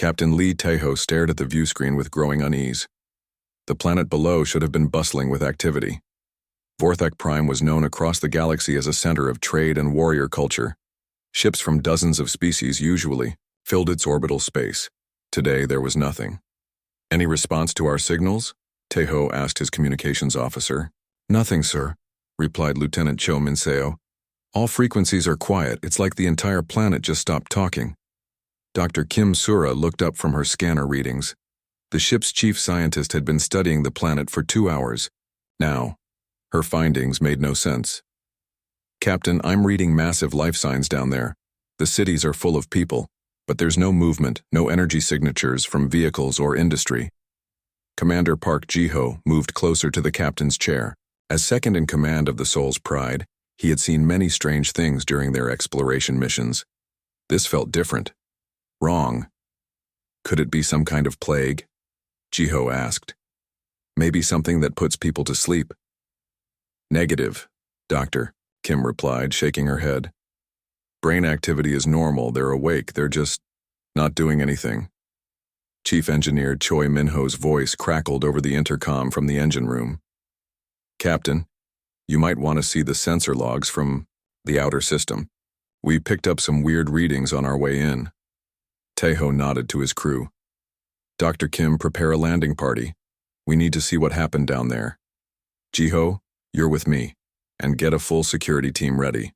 Captain Lee Taeho stared at the view screen with growing unease. The planet below should have been bustling with activity. Vorthak Prime was known across the galaxy as a center of trade and warrior culture. Ships from dozens of species usually filled its orbital space. Today there was nothing. Any response to our signals? Taeho asked his communications officer. Nothing, sir, replied Lieutenant Cho Minseo. All frequencies are quiet. It's like the entire planet just stopped talking. Dr. Kim Sura looked up from her scanner readings. The ship's chief scientist had been studying the planet for 2 hours. Now, her findings made no sense. Captain, I'm reading massive life signs down there. The cities are full of people, but there's no movement, no energy signatures from vehicles or industry. Commander Park Ji-ho moved closer to the captain's chair. As second in command of the Soul's Pride, he had seen many strange things during their exploration missions. This felt different. Wrong. Could it be some kind of plague? Ji-ho asked. Maybe something that puts people to sleep. Negative, Doctor, Kim replied, shaking her head. Brain activity is normal, they're awake, they're just not doing anything. Chief Engineer Choi Minho's voice crackled over the intercom from the engine room. Captain, you might want to see the sensor logs from the outer system. We picked up some weird readings on our way in. Taeho nodded to his crew. Dr. Kim, prepare a landing party. We need to see what happened down there. Ji-ho, you're with me, and get a full security team ready.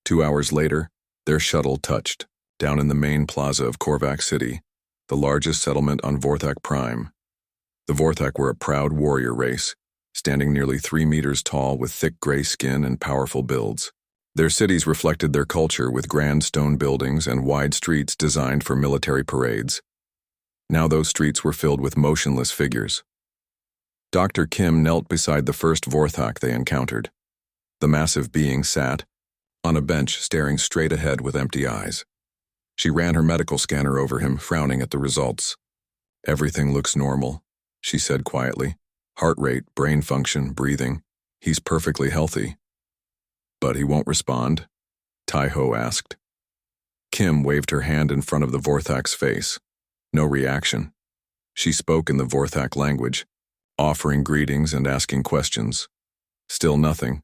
2 hours later, their shuttle touched, down in the main plaza of Korvac City, the largest settlement on Vorthak Prime. The Vorthak were a proud warrior race, standing nearly 3 meters tall with thick gray skin and powerful builds. Their cities reflected their culture with grand stone buildings and wide streets designed for military parades. Now those streets were filled with motionless figures. Dr. Kim knelt beside the first Vorthak they encountered. The massive being sat on a bench staring straight ahead with empty eyes. She ran her medical scanner over him, frowning at the results. Everything looks normal, she said quietly. Heart rate, brain function, breathing. He's perfectly healthy. But he won't respond? Taeho asked. Kim waved her hand in front of the Vorthak's face. No reaction. She spoke in the Vorthak language, offering greetings and asking questions. Still nothing.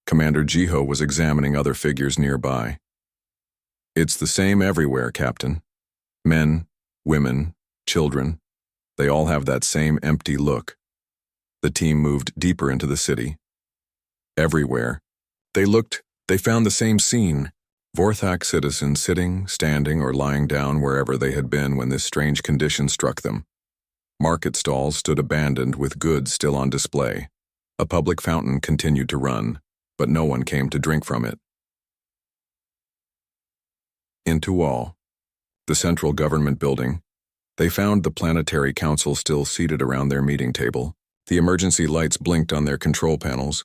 Commander Ji-ho was examining other figures nearby. It's the same everywhere, Captain. Men, women, children, they all have that same empty look. The team moved deeper into the city. Everywhere. They found the same scene. Vorthak citizens sitting, standing, or lying down wherever they had been when this strange condition struck them. Market stalls stood abandoned with goods still on display. A public fountain continued to run, but no one came to drink from it. In Tual, the central government building, they found the Planetary Council still seated around their meeting table. The emergency lights blinked on their control panels,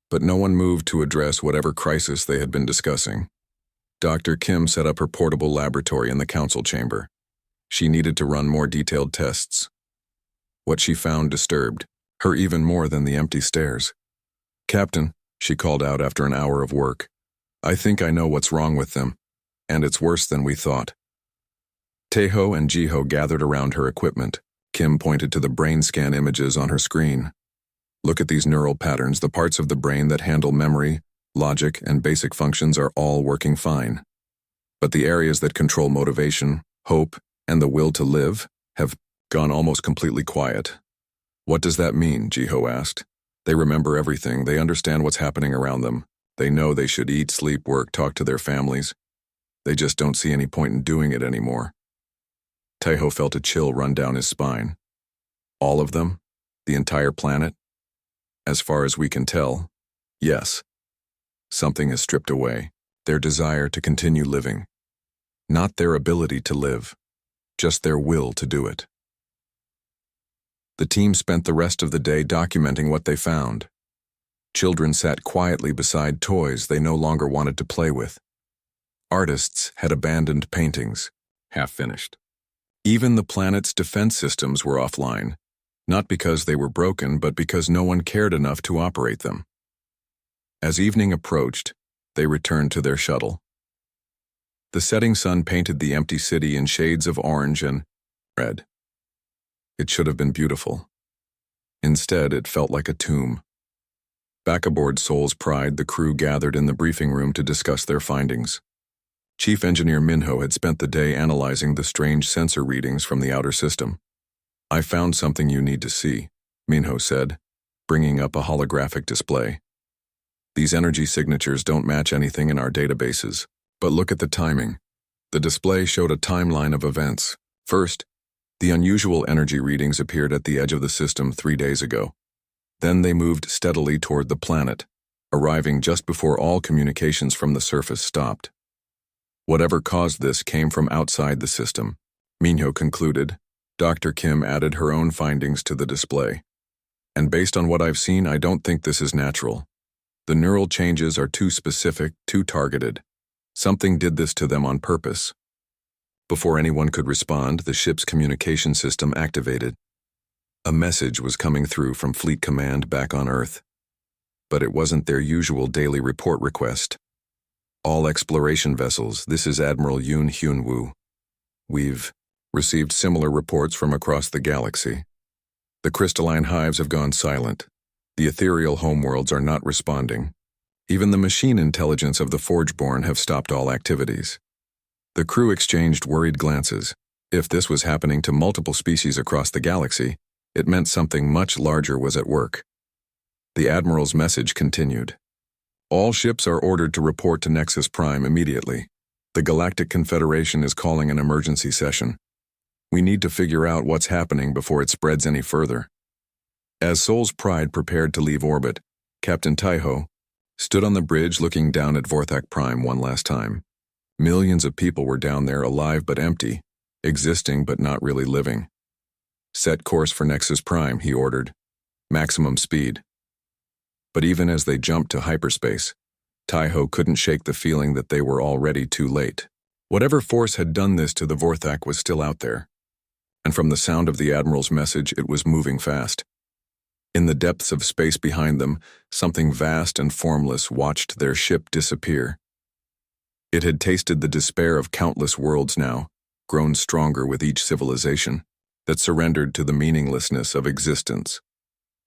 but no one moved to address whatever crisis they had been discussing. Dr. Kim set up her portable laboratory in the council chamber. She needed to run more detailed tests. What she found disturbed her even more than the empty stairs. Captain, she called out after an hour of work, I think I know what's wrong with them, and it's worse than we thought. Taeho and Ji-ho gathered around her equipment. Kim pointed to the brain scan images on her screen. Look at these neural patterns. The parts of the brain that handle memory, logic, and basic functions are all working fine. But the areas that control motivation, hope, and the will to live have gone almost completely quiet. What does that mean? Ji-ho asked. They remember everything. They understand what's happening around them. They know they should eat, sleep, work, talk to their families. They just don't see any point in doing it anymore. Taeho felt a chill run down his spine. All of them? The entire planet? As far as we can tell, yes. Something is stripped away. Their desire to continue living. Not their ability to live, just their will to do it. The team spent the rest of the day documenting what they found. Children sat quietly beside toys they no longer wanted to play with. Artists had abandoned paintings, half finished. Even the planet's defense systems were offline, not because they were broken, but because no one cared enough to operate them. As evening approached, they returned to their shuttle. The setting sun painted the empty city in shades of orange and red. It should have been beautiful. Instead, it felt like a tomb. Back aboard Seoul's Pride, the crew gathered in the briefing room to discuss their findings. Chief Engineer Minho had spent the day analyzing the strange sensor readings from the outer system. "I found something you need to see," Minho said, bringing up a holographic display. "These energy signatures don't match anything in our databases, but look at the timing." The display showed a timeline of events. First, the unusual energy readings appeared at the edge of the system 3 days ago. Then they moved steadily toward the planet, arriving just before all communications from the surface stopped. Whatever caused this came from outside the system, Minho concluded. Dr. Kim added her own findings to the display. "And based on what I've seen, I don't think this is natural. The neural changes are too specific, too targeted. Something did this to them on purpose." Before anyone could respond, the ship's communication system activated. A message was coming through from Fleet Command back on Earth. But it wasn't their usual daily report request. "All exploration vessels, this is Admiral Yoon Hyun-woo. We've received similar reports from across the galaxy. The crystalline hives have gone silent. The ethereal homeworlds are not responding. Even the machine intelligence of the Forgeborn have stopped all activities." The crew exchanged worried glances. If this was happening to multiple species across the galaxy, it meant something much larger was at work. The Admiral's message continued. "All ships are ordered to report to Nexus Prime immediately. The Galactic Confederation is calling an emergency session. We need to figure out what's happening before it spreads any further." As Seoul's Pride prepared to leave orbit, Captain Taiho stood on the bridge looking down at Vorthak Prime one last time. Millions of people were down there, alive but empty, existing but not really living. "Set course for Nexus Prime," he ordered. "Maximum speed." But even as they jumped to hyperspace, Taiho couldn't shake the feeling that they were already too late. Whatever force had done this to the Vorthak was still out there. And from the sound of the Admiral's message, it was moving fast. In the depths of space behind them, something vast and formless watched their ship disappear. It had tasted the despair of countless worlds now, grown stronger with each civilization, that surrendered to the meaninglessness of existence.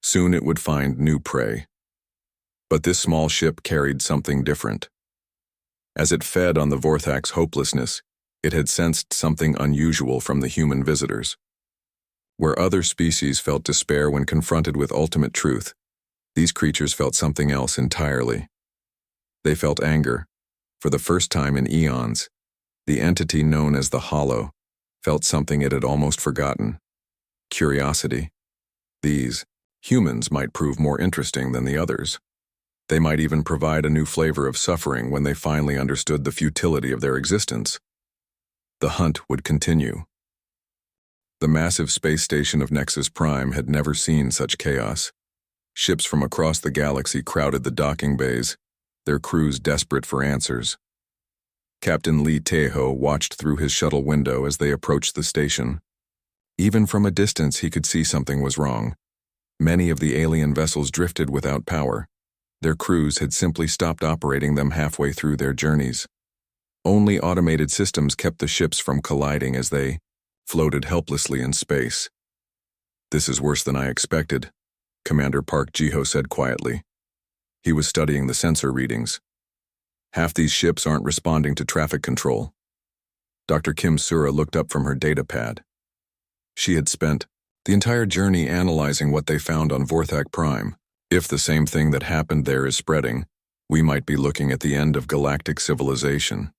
Soon it would find new prey. But this small ship carried something different. As it fed on the Vorthak's hopelessness, it had sensed something unusual from the human visitors. Where other species felt despair when confronted with ultimate truth, these creatures felt something else entirely. They felt anger. For the first time in eons, the entity known as the Hollow felt something it had almost forgotten. Curiosity. These humans might prove more interesting than the others. They might even provide a new flavor of suffering when they finally understood the futility of their existence. The hunt would continue. The massive space station of Nexus Prime had never seen such chaos. Ships from across the galaxy crowded the docking bays, their crews desperate for answers. Captain Lee Taeho watched through his shuttle window as they approached the station. Even from a distance, he could see something was wrong. Many of the alien vessels drifted without power. Their crews had simply stopped operating them halfway through their journeys. Only automated systems kept the ships from colliding as they floated helplessly in space. "This is worse than I expected," Commander Park Jiho said quietly. He was studying the sensor readings. "Half these ships aren't responding to traffic control." Dr. Kim Sura looked up from her data pad. She had spent the entire journey analyzing what they found on Vorthak Prime. If the same thing that happened there is spreading, we might be looking at the end of galactic civilization.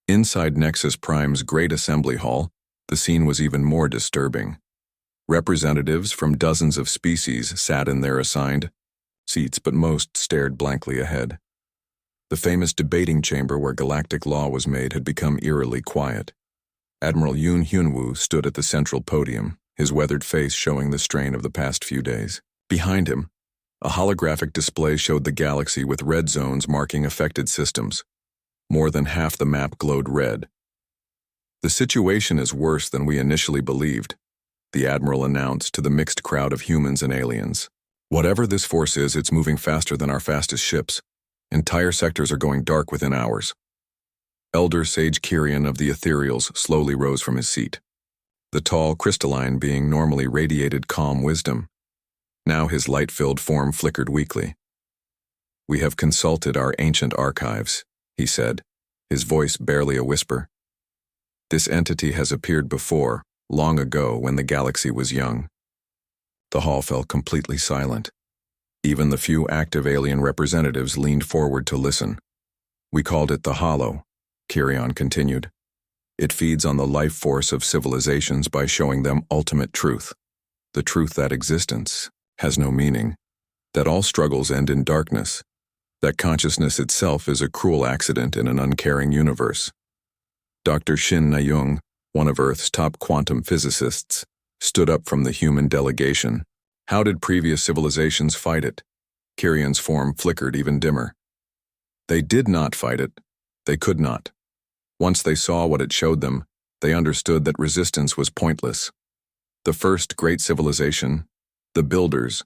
Inside Nexus Prime's Great Assembly Hall, the scene was even more disturbing. Representatives from dozens of species sat in their assigned seats, but most stared blankly ahead. The famous debating chamber where galactic law was made had become eerily quiet. Admiral Yoon Hyun-woo stood at the central podium, his weathered face showing the strain of the past few days. Behind him, a holographic display showed the galaxy with red zones marking affected systems. More than half the map glowed red. "The situation is worse than we initially believed," the Admiral announced to the mixed crowd of humans and aliens. "Whatever this force is, it's moving faster than our fastest ships. Entire sectors are going dark within hours." Elder Sage Kyrian of the Ethereals slowly rose from his seat. The tall, crystalline being normally radiated calm wisdom. Now his light-filled form flickered weakly. "We have consulted our ancient archives," he said, his voice barely a whisper. "This entity has appeared before, long ago when the galaxy was young." The hall fell completely silent. Even the few active alien representatives leaned forward to listen. "We called it the Hollow," Kyrian continued. "It feeds on the life force of civilizations by showing them ultimate truth. The truth that existence has no meaning, that all struggles end in darkness, that consciousness itself is a cruel accident in an uncaring universe." Dr. Shin Na-young, one of Earth's top quantum physicists, stood up from the human delegation. "How did previous civilizations fight it?" Kyrian's form flickered even dimmer. "They did not fight it. They could not. Once they saw what it showed them, they understood that resistance was pointless. The first great civilization, the Builders,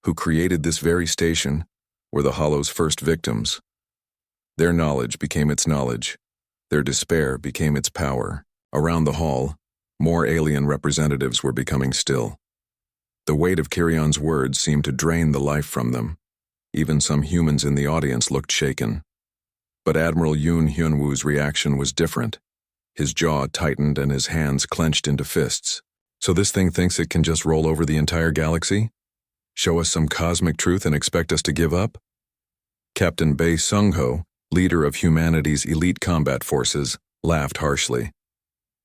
who created this very station, were the Hollow's first victims. Their knowledge became its knowledge. Their despair became its power." Around the hall, more alien representatives were becoming still. The weight of Kyrian's words seemed to drain the life from them. Even some humans in the audience looked shaken. But Admiral Yoon Hyunwoo's reaction was different. His jaw tightened and his hands clenched into fists. "So this thing thinks it can just roll over the entire galaxy? Show us some cosmic truth and expect us to give up?" Captain Bae Sung-ho, leader of humanity's elite combat forces, laughed harshly.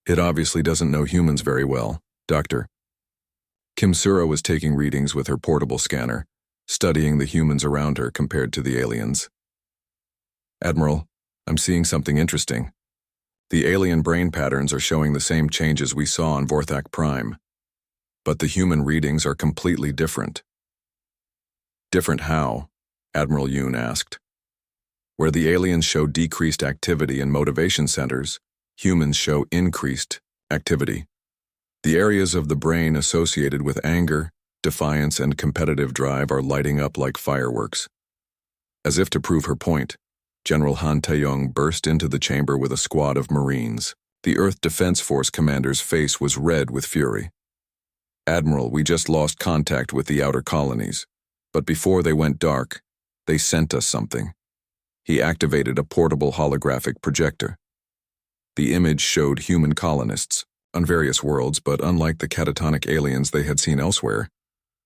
"It obviously doesn't know humans very well, Doctor." Kim Sura was taking readings with her portable scanner, studying the humans around her compared to the aliens. "Admiral, I'm seeing something interesting. The alien brain patterns are showing the same changes we saw on Vorthak Prime. But the human readings are completely different." "Different how?" Admiral Yoon asked. "Where the aliens show decreased activity in motivation centers, humans show increased activity. The areas of the brain associated with anger, defiance, and competitive drive are lighting up like fireworks." As if to prove her point, General Han Tae-yong burst into the chamber with a squad of Marines. The Earth Defense Force commander's face was red with fury. "Admiral, we just lost contact with the outer colonies, but before they went dark, they sent us something." He activated a portable holographic projector. The image showed human colonists on various worlds, but unlike the catatonic aliens they had seen elsewhere,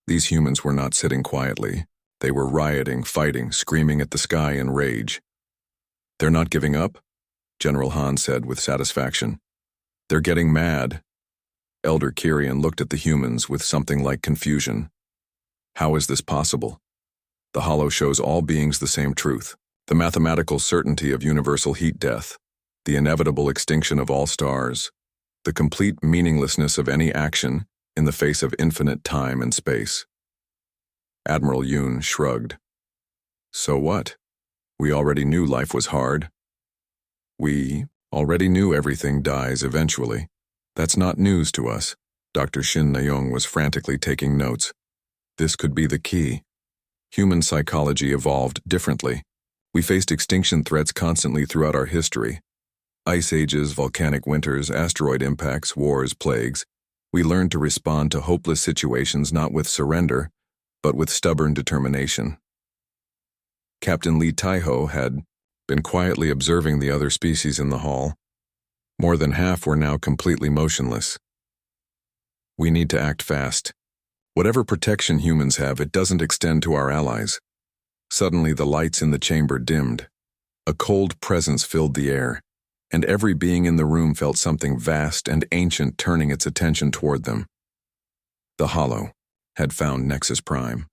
these humans were not sitting quietly. They were rioting, fighting, screaming at the sky in rage. "They're not giving up?" General Han said with satisfaction. "They're getting mad." Elder Kyrian looked at the humans with something like confusion. "How is this possible? The Hollow shows all beings the same truth, the mathematical certainty of universal heat death, the inevitable extinction of all stars, the complete meaninglessness of any action in the face of infinite time and space." Admiral Yoon shrugged. "So what? We already knew life was hard. We already knew everything dies eventually. That's not news to us." Dr. Shin Na-young was frantically taking notes. "This could be the key. Human psychology evolved differently. We faced extinction threats constantly throughout our history. Ice ages, volcanic winters, asteroid impacts, wars, plagues. We learned to respond to hopeless situations not with surrender, but with stubborn determination." Captain Lee Taiho had been quietly observing the other species in the hall. More than half were now completely motionless. "We need to act fast. Whatever protection humans have, it doesn't extend to our allies." Suddenly the lights in the chamber dimmed. A cold presence filled the air, and every being in the room felt something vast and ancient turning its attention toward them. The Hollow had found Nexus Prime.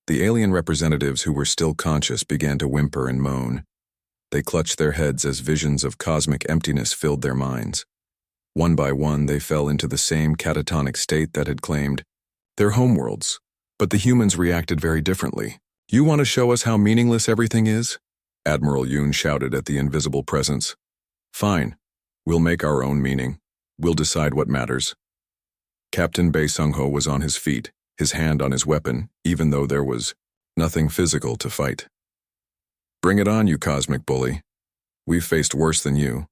The alien representatives who were still conscious began to whimper and moan. They clutched their heads as visions of cosmic emptiness filled their minds. One by one, they fell into the same catatonic state that had claimed their homeworlds. But the humans reacted very differently. "You want to show us how meaningless everything is?" Admiral Yoon shouted at the invisible presence. "Fine. We'll make our own meaning. We'll decide what matters." Captain Bae Sung-ho was on his feet, his hand on his weapon, even though there was nothing physical to fight. "Bring it on, you cosmic bully. We've faced worse than you.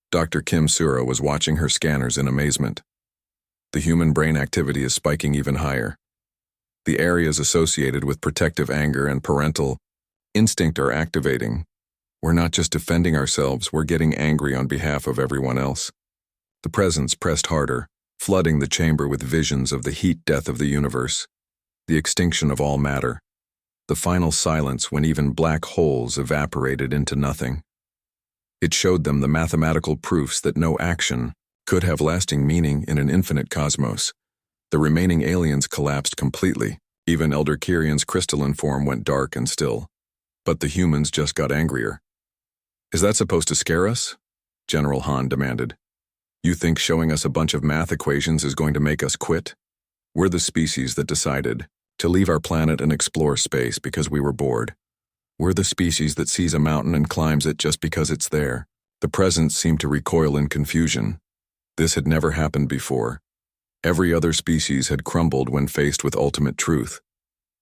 Dr. Kim Sura was watching her scanners in amazement. The human brain activity is spiking even higher. The areas associated with protective anger and parental instinct are activating. We're not just defending ourselves, we're getting angry on behalf of everyone else. The presence pressed harder, flooding the chamber with visions of the heat death of the universe, the extinction of all matter, the final silence when even black holes evaporated into nothing. It showed them the mathematical proofs that no action could have lasting meaning in an infinite cosmos. The remaining aliens collapsed completely. Even Elder Kirian's crystalline form went dark and still. But the humans just got angrier. Is that supposed to scare us? General Han demanded. You think showing us a bunch of math equations is going to make us quit? We're the species that decided to leave our planet and explore space because we were bored. We're the species that sees a mountain and climbs it just because it's there. The presence seemed to recoil in confusion. This had never happened before. Every other species had crumbled when faced with ultimate truth.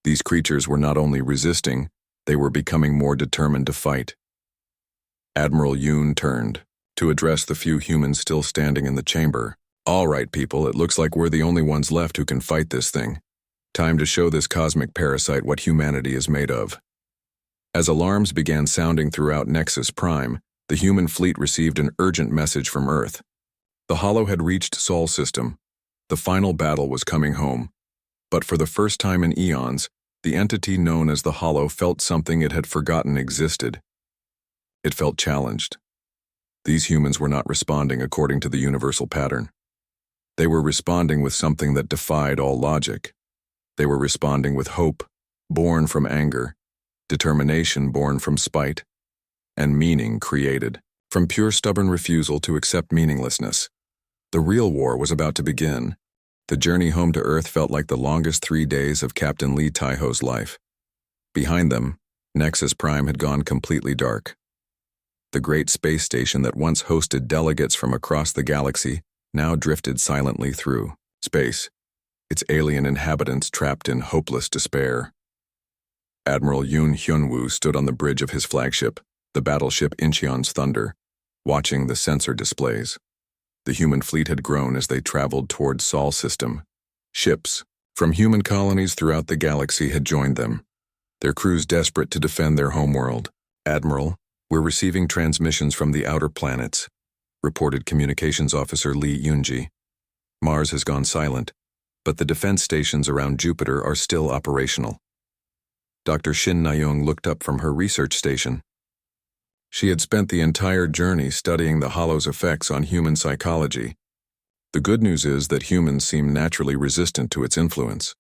These creatures were not only resisting, they were becoming more determined to fight. Admiral Yoon turned to address the few humans still standing in the chamber. All right, people, it looks like we're the only ones left who can fight this thing. Time to show this cosmic parasite what humanity is made of. As alarms began sounding throughout Nexus Prime, the human fleet received an urgent message from Earth. The Hollow had reached Sol System. The final battle was coming home. But for the first time in eons, the entity known as the Hollow felt something it had forgotten existed. It felt challenged. These humans were not responding according to the universal pattern. They were responding with something that defied all logic. They were responding with hope, born from anger, determination born from spite, and meaning created from pure stubborn refusal to accept meaninglessness. The real war was about to begin. The journey home to Earth felt like the longest 3 days of Captain Lee Taiho's life. Behind them, Nexus Prime had gone completely dark. The great space station that once hosted delegates from across the galaxy now drifted silently through space, its alien inhabitants trapped in hopeless despair. Admiral Yoon Hyunwoo stood on the bridge of his flagship, the battleship Incheon's Thunder, watching the sensor displays. The human fleet had grown as they traveled toward Sol System. Ships from human colonies throughout the galaxy had joined them, their crews desperate to defend their homeworld. Admiral, we're receiving transmissions from the outer planets, reported Communications Officer Lee Yunji. Mars has gone silent, but the defense stations around Jupiter are still operational. Dr. Shin Nayoung looked up from her research station. She had spent the entire journey studying the Hollow's effects on human psychology. The good news is that humans seem naturally resistant to its influence.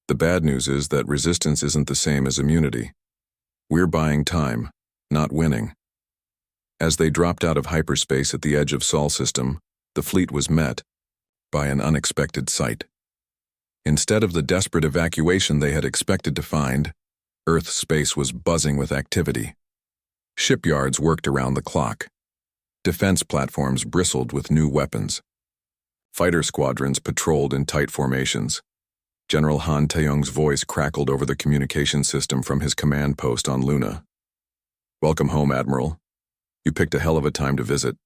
The bad news is that resistance isn't the same as immunity. We're buying time, not winning. As they dropped out of hyperspace at the edge of Sol System, the fleet was met by an unexpected sight. Instead of the desperate evacuation they had expected to find, Earth's space was buzzing with activity. Shipyards worked around the clock. Defense platforms bristled with new weapons. Fighter squadrons patrolled in tight formations. General Han Taeyong's voice crackled over the communication system from his command post on Luna. Welcome home, Admiral. You picked a hell of a time to visit.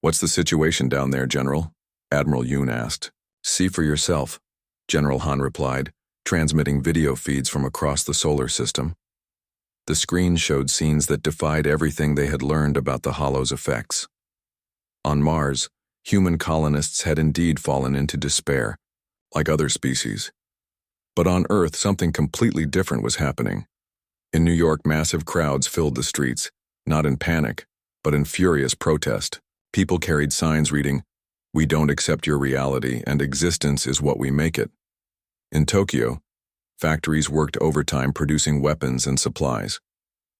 What's the situation down there, General? Admiral Yoon asked. See for yourself, General Han replied, transmitting video feeds from across the solar system. The screen showed scenes that defied everything they had learned about the Hollow's effects. On Mars, human colonists had indeed fallen into despair, like other species. But on Earth, something completely different was happening. In New York, massive crowds filled the streets, not in panic, but in furious protest. People carried signs reading, "We don't accept your reality, and existence is what we make it." In Tokyo, factories worked overtime producing weapons and supplies.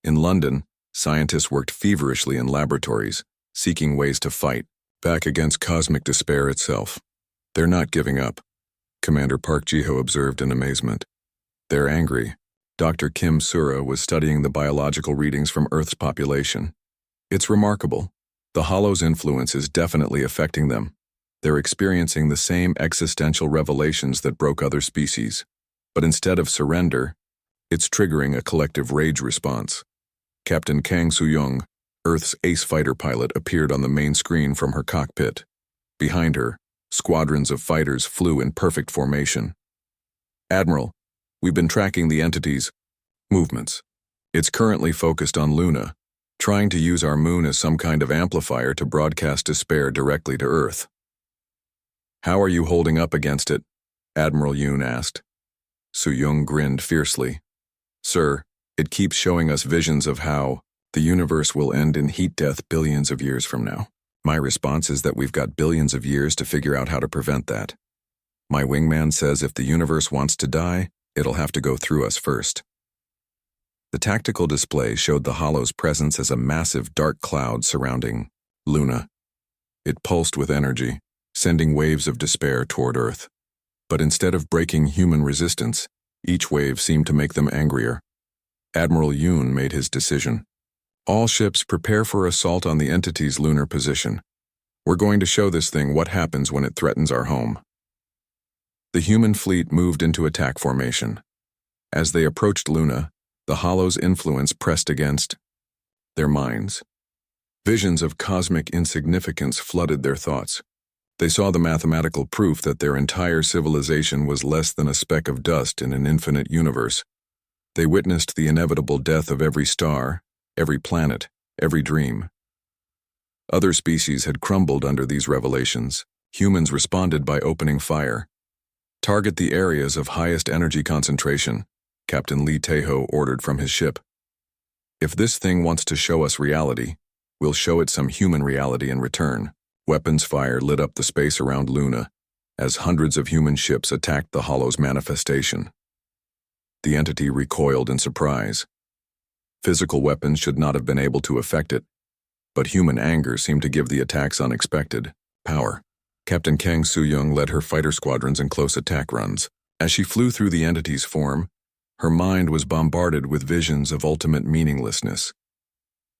In London, scientists worked feverishly in laboratories, seeking ways to fight back against cosmic despair itself. They're not giving up, Commander Park Ji-ho observed in amazement. They're angry. Dr. Kim Sura was studying the biological readings from Earth's population. It's remarkable. The Hollow's influence is definitely affecting them. They're experiencing the same existential revelations that broke other species. But instead of surrender, it's triggering a collective rage response. Captain Kang Soo-young, Earth's ace fighter pilot appeared on the main screen from her cockpit. Behind her, squadrons of fighters flew in perfect formation. "Admiral, we've been tracking the entity's movements. It's currently focused on Luna, trying to use our moon as some kind of amplifier to broadcast despair directly to Earth." "How are you holding up against it?" Admiral Yoon asked. Soo-young grinned fiercely. "Sir, it keeps showing us visions of how the universe will end in heat death billions of years from now. My response is that we've got billions of years to figure out how to prevent that. My wingman says if the universe wants to die, it'll have to go through us first." The tactical display showed the Hollow's presence as a massive dark cloud surrounding Luna. It pulsed with energy, sending waves of despair toward Earth. But instead of breaking human resistance, each wave seemed to make them angrier. Admiral Yoon made his decision. "All ships prepare for assault on the entity's lunar position. We're going to show this thing what happens when it threatens our home." The human fleet moved into attack formation. As they approached Luna, the Hollow's influence pressed against their minds. Visions of cosmic insignificance flooded their thoughts. They saw the mathematical proof that their entire civilization was less than a speck of dust in an infinite universe. They witnessed the inevitable death of every star, every planet, every dream. Other species had crumbled under these revelations. Humans responded by opening fire. "Target the areas of highest energy concentration," Captain Lee Tae-ho ordered from his ship. "If this thing wants to show us reality, we'll show it some human reality in return." Weapons fire lit up the space around Luna as hundreds of human ships attacked the Hollow's manifestation. The entity recoiled in surprise. Physical weapons should not have been able to affect it, but human anger seemed to give the attacks unexpected power. Captain Kang Soo-young led her fighter squadrons in close attack runs. As she flew through the entity's form, her mind was bombarded with visions of ultimate meaninglessness.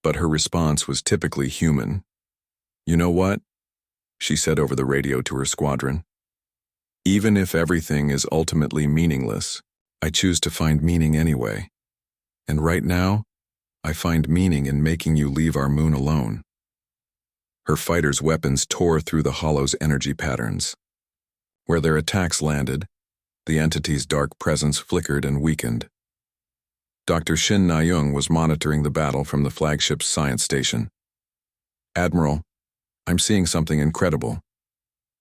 But her response was typically human. "You know what?" she said over the radio to her squadron. "Even if everything is ultimately meaningless, I choose to find meaning anyway. And right now, I find meaning in making you leave our moon alone." Her fighters' weapons tore through the Hollow's energy patterns. Where their attacks landed, the entity's dark presence flickered and weakened. Dr. Shin Na-young was monitoring the battle from the flagship's science station. "Admiral, I'm seeing something incredible.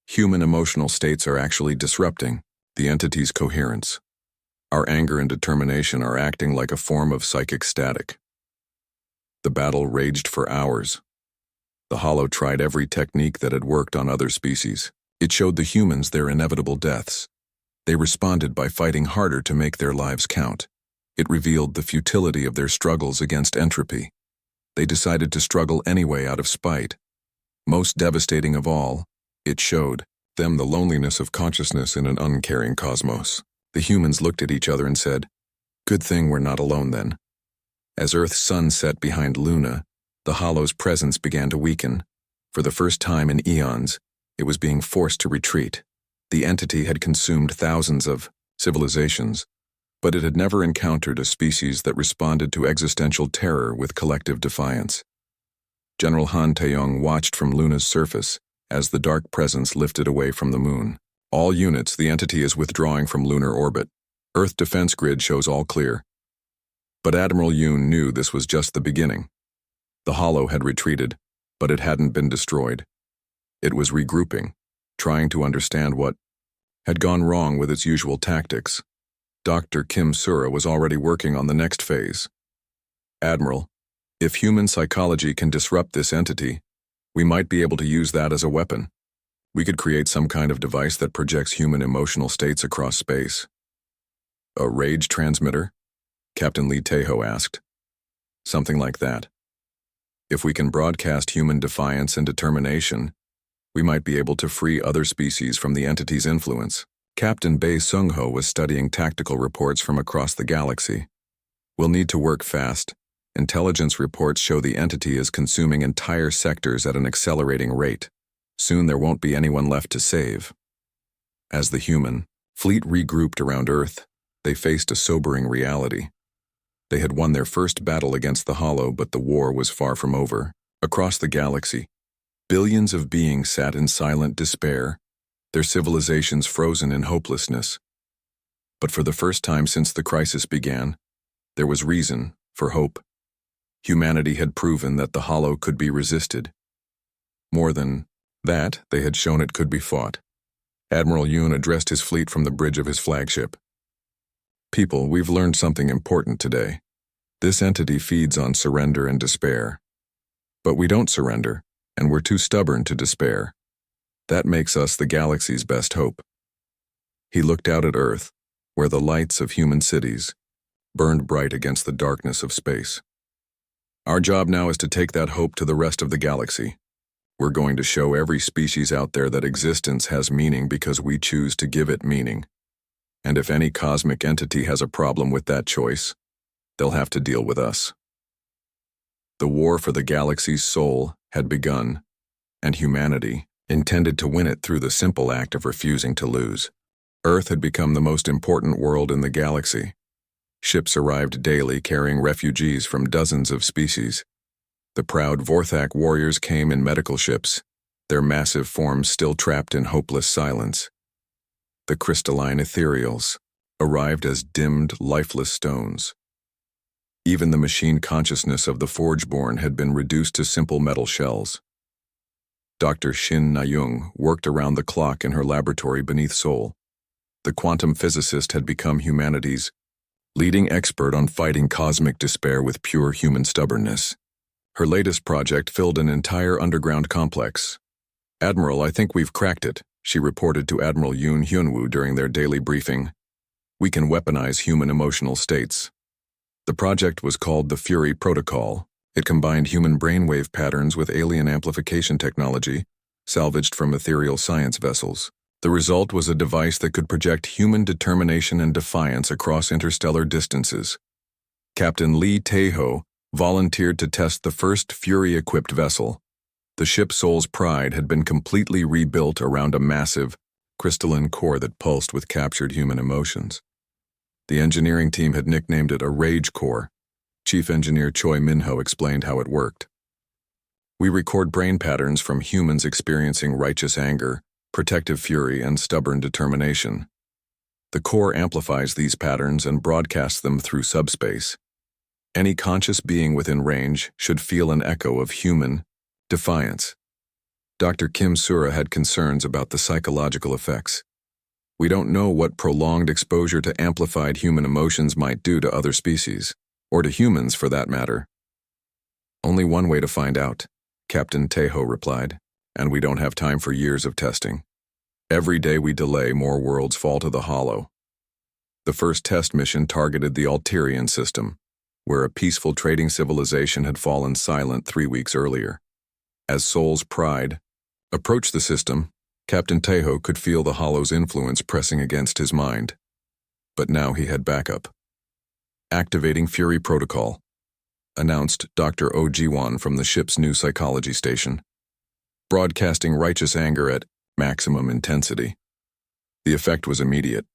Human emotional states are actually disrupting the entity's coherence. Our anger and determination are acting like a form of psychic static." The battle raged for hours. The Hollow tried every technique that had worked on other species. It showed the humans their inevitable deaths. They responded by fighting harder to make their lives count. It revealed the futility of their struggles against entropy. They decided to struggle anyway out of spite. Most devastating of all, it showed them the loneliness of consciousness in an uncaring cosmos. The humans looked at each other and said, "Good thing we're not alone then." As Earth's sun set behind Luna, the Hollow's presence began to weaken. For the first time in eons, it was being forced to retreat. The entity had consumed thousands of civilizations, but it had never encountered a species that responded to existential terror with collective defiance. General Han Tae-yong watched from Luna's surface as the dark presence lifted away from the moon. "All units, the entity is withdrawing from lunar orbit. Earth defense grid shows all clear." But Admiral Yoon knew this was just the beginning. The Hollow had retreated, but it hadn't been destroyed. It was regrouping, trying to understand what had gone wrong with its usual tactics. Dr. Kim Sura was already working on the next phase. "Admiral, if human psychology can disrupt this entity, we might be able to use that as a weapon. We could create some kind of device that projects human emotional states across space." "A rage transmitter?" Captain Lee Tae-ho asked. "Something like that. If we can broadcast human defiance and determination, we might be able to free other species from the entity's influence." Captain Bae Sung-ho was studying tactical reports from across the galaxy. "We'll need to work fast. Intelligence reports show the entity is consuming entire sectors at an accelerating rate. Soon there won't be anyone left to save." As the human fleet regrouped around Earth, they faced a sobering reality. They had won their first battle against the Hollow, but the war was far from over. Across the galaxy, billions of beings sat in silent despair, their civilizations frozen in hopelessness. But for the first time since the crisis began, there was reason for hope. Humanity had proven that the Hollow could be resisted. More than that, they had shown it could be fought. Admiral Yoon addressed his fleet from the bridge of his flagship. People, we've learned something important today. This entity feeds on surrender and despair. But we don't surrender, and we're too stubborn to despair. That makes us the galaxy's best hope. He looked out at Earth, where the lights of human cities burned bright against the darkness of space. Our job now is to take that hope to the rest of the galaxy. We're going to show every species out there that existence has meaning because we choose to give it meaning. And if any cosmic entity has a problem with that choice, they'll have to deal with us. The war for the galaxy's soul had begun, and humanity intended to win it through the simple act of refusing to lose. Earth had become the most important world in the galaxy. Ships arrived daily carrying refugees from dozens of species. The proud Vorthak warriors came in medical ships, their massive forms still trapped in hopeless silence. The crystalline ethereals arrived as dimmed, lifeless stones. Even the machine consciousness of the Forgeborn had been reduced to simple metal shells. Dr. Shin Na-young worked around the clock in her laboratory beneath Seoul. The quantum physicist had become humanity's leading expert on fighting cosmic despair with pure human stubbornness. Her latest project filled an entire underground complex. "Admiral, I think we've cracked it," she reported to Admiral Yoon Hyunwoo during their daily briefing. "We can weaponize human emotional states." The project was called the Fury Protocol. It combined human brainwave patterns with alien amplification technology, salvaged from ethereal science vessels. The result was a device that could project human determination and defiance across interstellar distances. Captain Lee Tae-ho volunteered to test the first Fury-equipped vessel. The ship Soul's Pride had been completely rebuilt around a massive, crystalline core that pulsed with captured human emotions. The engineering team had nicknamed it a Rage Core. Chief Engineer Choi Min-ho explained how it worked. "We record brain patterns from humans experiencing righteous anger, protective fury, and stubborn determination. The core amplifies these patterns and broadcasts them through subspace. Any conscious being within range should feel an echo of human defiance." Dr. Kim Sura had concerns about the psychological effects. "We don't know what prolonged exposure to amplified human emotions might do to other species, or to humans for that matter." "Only one way to find out," Captain Tae-ho replied, "and we don't have time for years of testing. Every day we delay, more worlds fall to the Hollow." The first test mission targeted the Alterian system, where a peaceful trading civilization had fallen silent 3 weeks earlier. As Soul's Pride approached the system, Captain Tae-ho could feel the Hollow's influence pressing against his mind. But now he had backup. "Activating Fury Protocol," announced Dr. Oh Ji-won from the ship's new psychology station. "Broadcasting righteous anger at maximum intensity." The effect was immediate.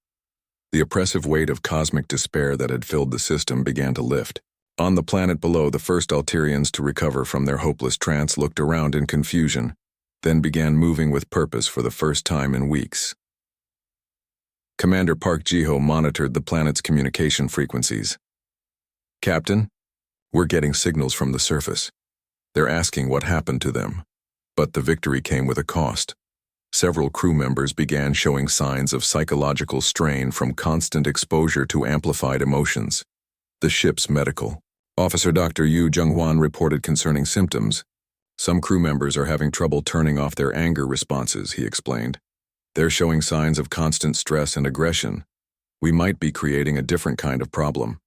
The oppressive weight of cosmic despair that had filled the system began to lift. On the planet below, the first Alterians to recover from their hopeless trance looked around in confusion, then began moving with purpose for the first time in weeks. Commander Park Ji-ho monitored the planet's communication frequencies. "Captain, we're getting signals from the surface. They're asking what happened to them. But the victory came with a cost." Several crew members began showing signs of psychological strain from constant exposure to amplified emotions. The ship's medical officer Dr. Yu Jung-hwan reported concerning symptoms. "Some crew members are having trouble turning off their anger responses," he explained. "They're showing signs of constant stress and aggression. We might be creating a different kind of problem."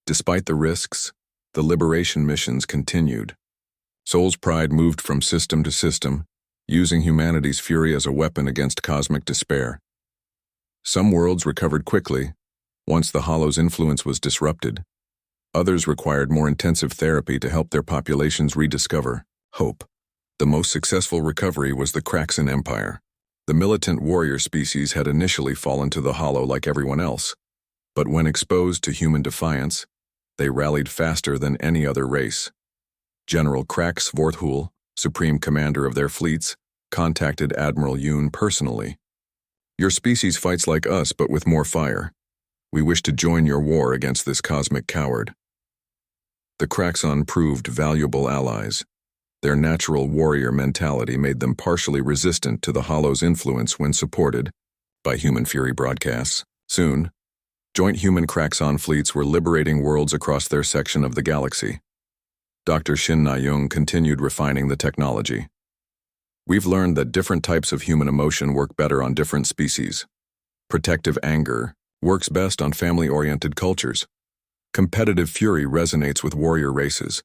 Despite the risks, the liberation missions continued. Soul's Pride moved from system to system, using humanity's fury as a weapon against cosmic despair. Some worlds recovered quickly, once the Hollow's influence was disrupted. Others required more intensive therapy to help their populations rediscover hope. The most successful recovery was the Kraxan Empire. The militant warrior species had initially fallen to the Hollow like everyone else, but when exposed to human defiance, They rallied faster than any other race. General Krak Svorthul, supreme commander of their fleets, contacted Admiral Yoon personally. "Your species fights like us, but with more fire. We wish to join your war against this cosmic coward." The Kraxon proved valuable allies. Their natural warrior mentality made them partially resistant to the Hollow's influence when supported by Human Fury broadcasts. Soon, joint human Kraxon fleets were liberating worlds across their section of the galaxy. Dr. Shin Na-young continued refining the technology. "We've learned that different types of human emotion work better on different species. Protective anger works best on family-oriented cultures. Competitive fury resonates with warrior races.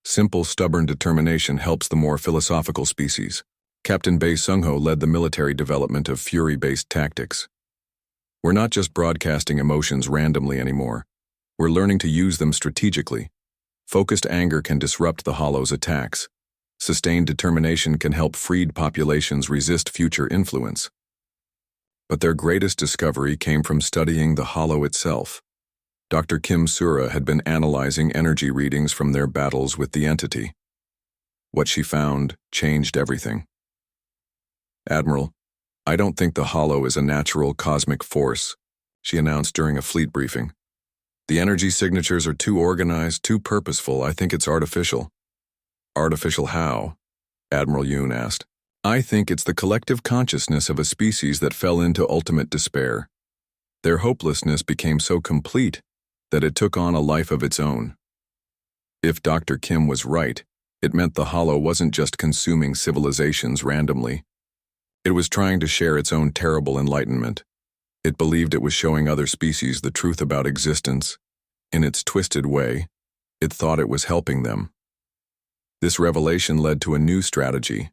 Simple, stubborn determination helps the more philosophical species." Captain Bae Sung-ho led the military development of fury-based tactics. "We're not just broadcasting emotions randomly anymore. We're learning to use them strategically. Focused anger can disrupt the Hollow's attacks. Sustained determination can help freed populations resist future influence." But their greatest discovery came from studying the Hollow itself. Dr. Kim Sura had been analyzing energy readings from their battles with the entity. What she found changed everything. "Admiral, I don't think the Hollow is a natural cosmic force," she announced during a fleet briefing. "The energy signatures are too organized, too purposeful. I think it's artificial." "Artificial how?" Admiral Yoon asked. "I think it's the collective consciousness of a species that fell into ultimate despair. Their hopelessness became so complete that it took on a life of its own." If Dr. Kim was right, it meant the Hollow wasn't just consuming civilizations randomly. It was trying to share its own terrible enlightenment. It believed it was showing other species the truth about existence. In its twisted way, it thought it was helping them. This revelation led to a new strategy.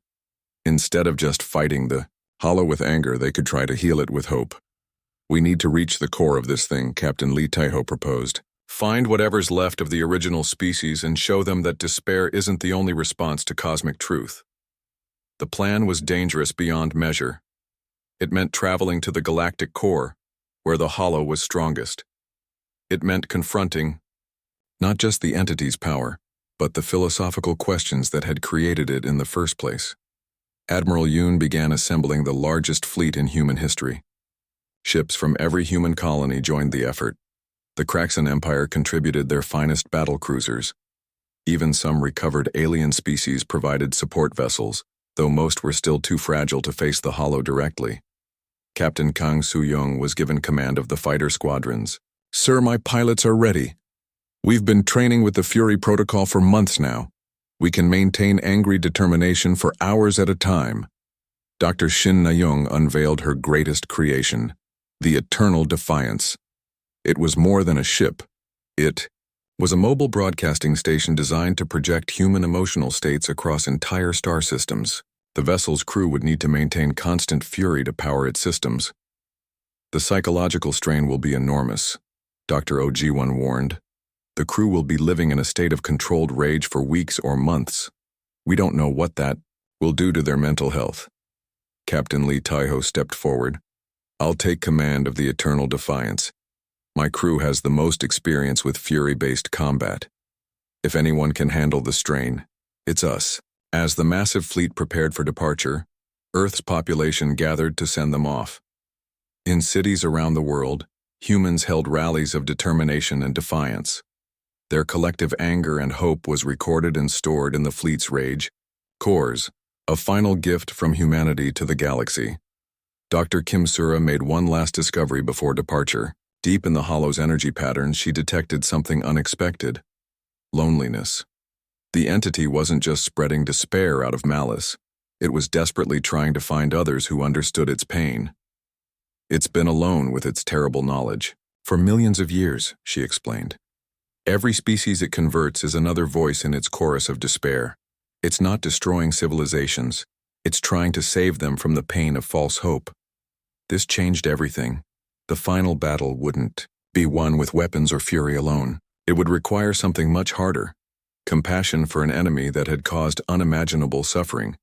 Instead of just fighting the Hollow with anger, they could try to heal it with hope. "We need to reach the core of this thing," Captain Lee Tae-ho proposed. "Find whatever's left of the original species and show them that despair isn't the only response to cosmic truth." The plan was dangerous beyond measure. It meant traveling to the galactic core, where the Hollow was strongest. It meant confronting not just the entity's power, but the philosophical questions that had created it in the first place. Admiral Yoon began assembling the largest fleet in human history. Ships from every human colony joined the effort. The Kraxon Empire contributed their finest battle cruisers. Even some recovered alien species provided support vessels, though most were still too fragile to face the Hollow directly. Captain Kang Soo-young was given command of the fighter squadrons. "Sir, my pilots are ready. We've been training with the Fury Protocol for months now. We can maintain angry determination for hours at a time." Dr. Shin Na-young unveiled her greatest creation, the Eternal Defiance. It was more than a ship. It was a mobile broadcasting station designed to project human emotional states across entire star systems. The vessel's crew would need to maintain constant fury to power its systems. "The psychological strain will be enormous," Dr. Oh Ji-won warned. "The crew will be living in a state of controlled rage for weeks or months. We don't know what that will do to their mental health." Captain Lee Tae-ho stepped forward. "I'll take command of the Eternal Defiance. My crew has the most experience with fury-based combat. If anyone can handle the strain, it's us." As the massive fleet prepared for departure, Earth's population gathered to send them off. In cities around the world, humans held rallies of determination and defiance. Their collective anger and hope was recorded and stored in the fleet's rage cores, a final gift from humanity to the galaxy. Dr. Kim Sura made one last discovery before departure. Deep in the Hollow's energy patterns, she detected something unexpected: loneliness. The entity wasn't just spreading despair out of malice. It was desperately trying to find others who understood its pain. "It's been alone with its terrible knowledge for millions of years," she explained. "Every species it converts is another voice in its chorus of despair. It's not destroying civilizations. It's trying to save them from the pain of false hope." This changed everything. The final battle wouldn't be won with weapons or fury alone. It would require something much harder: compassion for an enemy that had caused unimaginable suffering,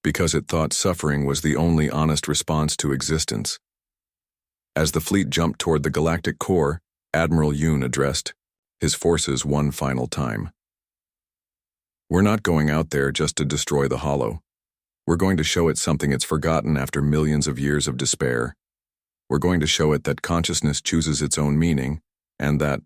because it thought suffering was the only honest response to existence. As the fleet jumped toward the galactic core, Admiral Yoon addressed his forces one final time. We're not going out there just to destroy the Hollow. We're going to show it something it's forgotten after millions of years of despair. We're going to show it that consciousness chooses its own meaning, and that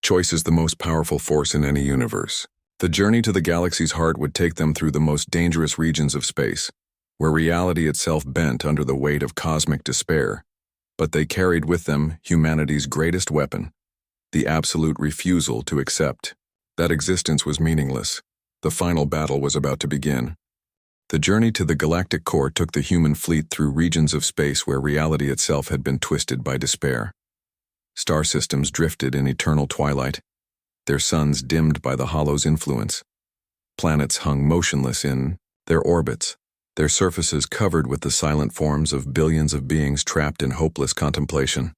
choice is the most powerful force in any universe. The journey to the galaxy's heart would take them through the most dangerous regions of space, where reality itself bent under the weight of cosmic despair. But they carried with them humanity's greatest weapon, the absolute refusal to accept that existence was meaningless. The final battle was about to begin. The journey to the galactic core took the human fleet through regions of space where reality itself had been twisted by despair. Star systems drifted in eternal twilight, their suns dimmed by the Hollow's influence. Planets hung motionless in their orbits, their surfaces covered with the silent forms of billions of beings trapped in hopeless contemplation.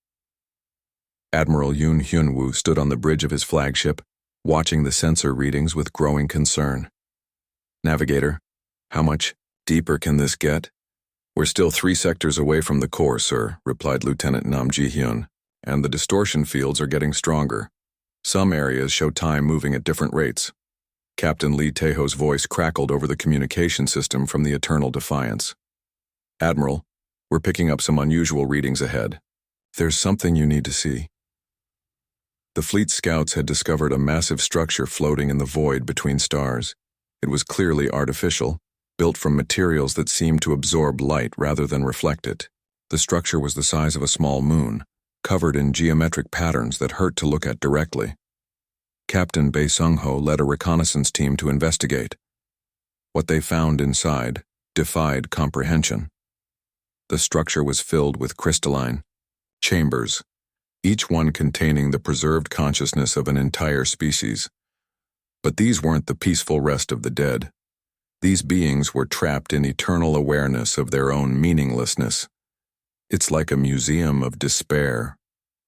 Admiral Yoon Hyun-woo stood on the bridge of his flagship, watching the sensor readings with growing concern. "Navigator, how much deeper can this get?" "We're still 3 sectors away from the core, sir," replied Lieutenant Nam Ji-hyun, "and the distortion fields are getting stronger. Some areas show time moving at different rates." Captain Lee Taeho's voice crackled over the communication system from the Eternal Defiance. "Admiral, we're picking up some unusual readings ahead. There's something you need to see." The fleet scouts had discovered a massive structure floating in the void between stars. It was clearly artificial, built from materials that seemed to absorb light rather than reflect it. The structure was the size of a small moon, covered in geometric patterns that hurt to look at directly. Captain Bae Sung-ho led a reconnaissance team to investigate. What they found inside defied comprehension. The structure was filled with crystalline chambers, each one containing the preserved consciousness of an entire species. But these weren't the peaceful rest of the dead. These beings were trapped in eternal awareness of their own meaninglessness. "It's like a museum of despair,"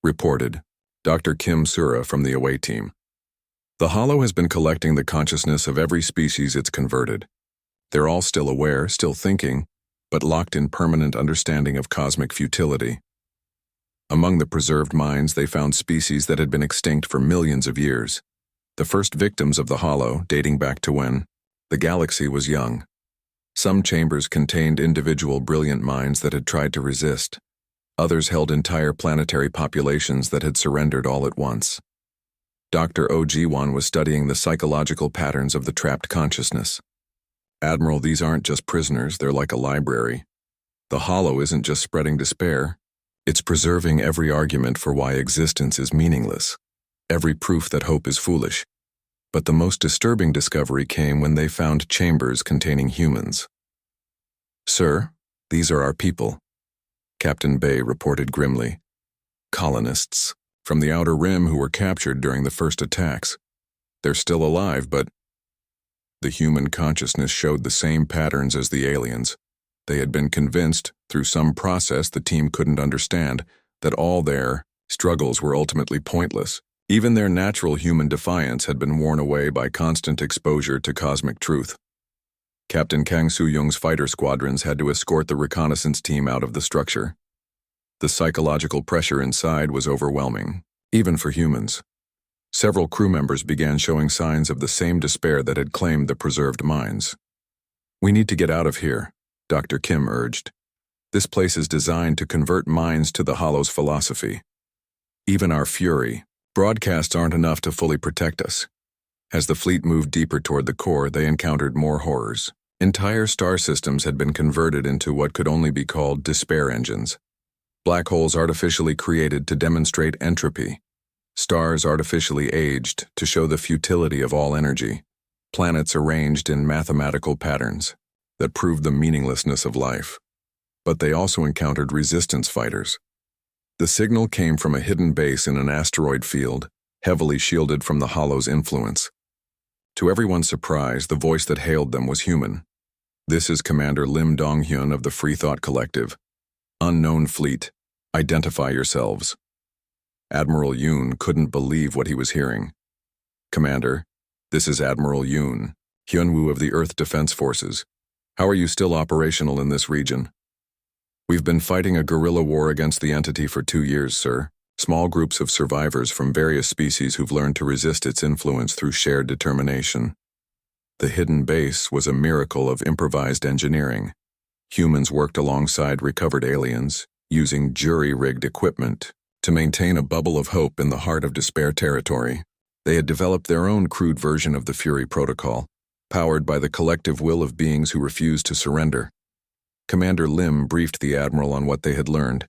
reported Dr. Kim Sura from the away team. "The Hollow has been collecting the consciousness of every species it's converted. They're all still aware, still thinking, but locked in permanent understanding of cosmic futility. Among the preserved minds, they found species that had been extinct for millions of years, the first victims of the Hollow dating back to when the galaxy was young. Some chambers contained individual brilliant minds that had tried to resist. Others held entire planetary populations that had surrendered all at once. Dr. Oh Ji-won was studying the psychological patterns of the trapped consciousness. "Admiral, these aren't just prisoners, they're like a library. The Hollow isn't just spreading despair. It's preserving every argument for why existence is meaningless, every proof that hope is foolish." But the most disturbing discovery came when they found chambers containing humans. "Sir, these are our people," Captain Bae reported grimly. "Colonists from the Outer Rim who were captured during the first attacks. They're still alive, but..." The human consciousness showed the same patterns as the aliens. They had been convinced, through some process the team couldn't understand, that all their struggles were ultimately pointless. Even their natural human defiance had been worn away by constant exposure to cosmic truth. Captain Kang Soo-young's fighter squadrons had to escort the reconnaissance team out of the structure. The psychological pressure inside was overwhelming, even for humans. Several crew members began showing signs of the same despair that had claimed the preserved minds. "We need to get out of here," Dr. Kim urged. "This place is designed to convert minds to the Hollow's philosophy. Even our fury broadcasts aren't enough to fully protect us." As the fleet moved deeper toward the core, they encountered more horrors. Entire star systems had been converted into what could only be called despair engines. Black holes artificially created to demonstrate entropy. Stars artificially aged to show the futility of all energy. Planets arranged in mathematical patterns that proved the meaninglessness of life. But they also encountered resistance fighters. The signal came from a hidden base in an asteroid field, heavily shielded from the Hollow's influence. To everyone's surprise, the voice that hailed them was human. "This is Commander Lim Dong-hyun of the Free Thought Collective. Unknown fleet, identify yourselves." Admiral Yoon couldn't believe what he was hearing. "Commander, this is Admiral Yoon, Hyun-woo of the Earth Defense Forces. How are you still operational in this region?" "We've been fighting a guerrilla war against the entity for 2 years, sir. Small groups of survivors from various species who've learned to resist its influence through shared determination. The hidden base was a miracle of improvised engineering. Humans worked alongside recovered aliens, using jury-rigged equipment to maintain a bubble of hope in the heart of despair territory. They had developed their own crude version of the Fury Protocol, powered by the collective will of beings who refused to surrender. Commander Lim briefed the Admiral on what they had learned.